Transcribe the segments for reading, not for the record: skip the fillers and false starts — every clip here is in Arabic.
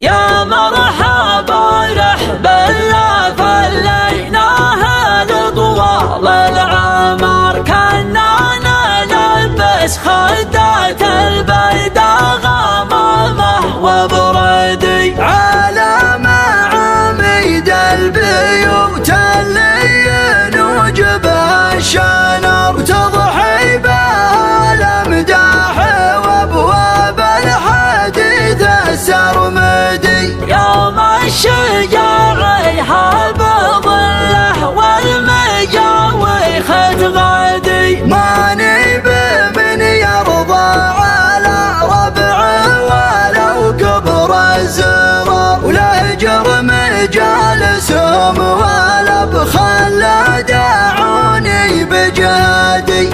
يا مرحبا رحبا لا فليناها لطوال العمر كنا نلبس خدات البيضاء غمامه وبردي على معاميد البيوت اللي نوجب الشنر وتضحي بها الامداح وابواب الحديث السرمدي. يوم الشجاع يهاب ظله والمجاوي خد غدي ماني بمن يرضى على ربعه ولو كبر الزرار ولا جرم جالسهم ولا بخل داعوني بجهدي.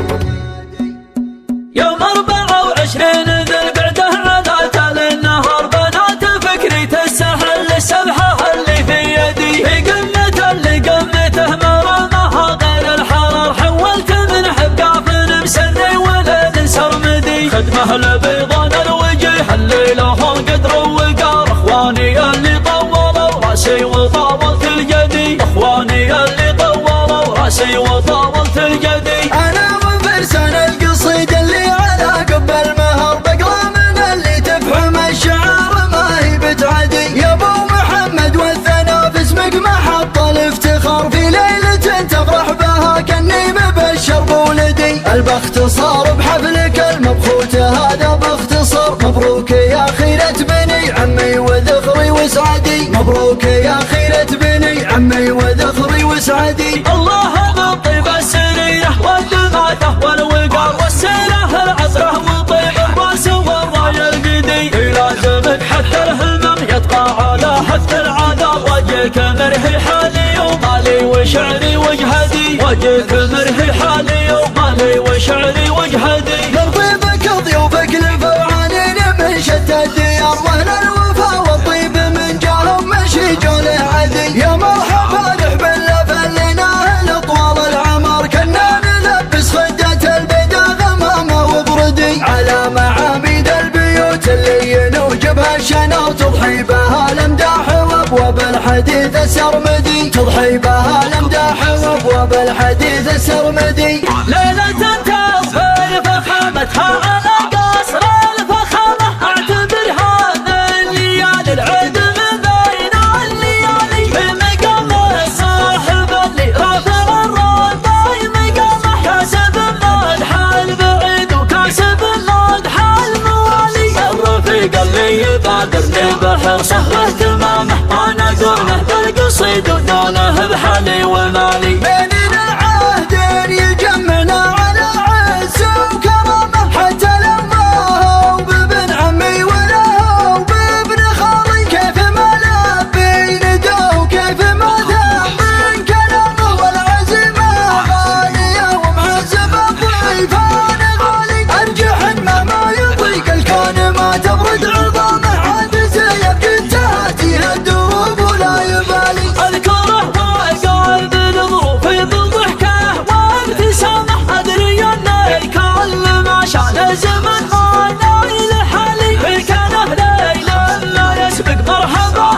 يوم 24 ذي القعده عذات النهار بنات فكري تسهل السبحه اللي في يدي في قمه اللي قمته مرامها غير الحرار حولت من حقاف مسري ولد سرمدي خدمه لبيضان الوجه اللي لهم قدر وقار اخواني اللي طولوا راسي وطاولت الجدي اخواني اللي طولوا راسي وطاولت الجدي. انا وفرسان القصيد اللي على قب المهر بقرا من اللي تفهم الشعر ما هي بتعدي. يا ابو محمد والثنا في اسمك محط الافتخار في ليله تفرح بها كني مبشر بولدي. الباختصار بحفلك المبخوت هذا باختصار مبروك يا خيرة بني عمي وذخري وسعدي مبروك يا خيرة بني عمي وذخري وسعدي. الله بالطيب السرية والدماثة والوقار والسيرة العطرة وطيب الراس والراي القدي يلازمك حتى الهمم يطغى على حث العذاب وجهك مرهي حالي ومالي وشعري وجهدي وجهك مرهي حالي ومالي وشعري وجهدي. من طيبك ضيوفك لفوعانين من شتى الديار واهل الوفا والطيب من جاهم مشي جوله عدي. يا مرحبا رحبا لا فليناه لطوال العمر كنا نلبس خدة البيضاء غمامه وبردي على معاميد البيوت اللي نوجبها الشنر تضحي بها الامداح وابواب الحديث السرمدي تضحي بها الامداح وابواب الحديث السرمدي. ليلة تنتصر فخامتها على قصر الفخامة اعتبرها من ليالي العيد من بين الليالي بمقام الصاحب اللي رافع الرباي مقامه كاسب المدح البعيد وكاسب المدح الموالي الرفيق اللي يبادرني بحرصه واهتمامه وانا دونه بالقصيد ودونه بحالي ومالي. بيننا عهد يجمعنا على عز وكرامه حتى لما هو بابن عمي ولا هو بابن خالي كيف ما لبي نداه وكيف ما ذاب من كلامه والعزيمه غاليه ومعزبه الضيفان غالي ارجح ما يضيق الكون ما تبرد عظامه عاد زيك انتهت الدروب ولا يبالي. اذكره وقال بالظروف بضحكه وابتسامه ادري انه يكلم عشان زمن ما نايل حالي كانه ليله ما يسبق مرحبا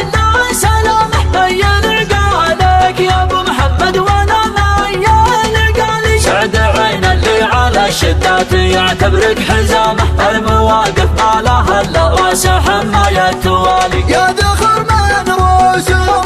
الا سلامه هيا نلقالك يا ابو محمد وانا هيا نلقالي سعد عين اللي على الشدات يعتبرك حزامه المواقف ما لها الا راس حمايه توالي. يا ذخر من رؤوسهم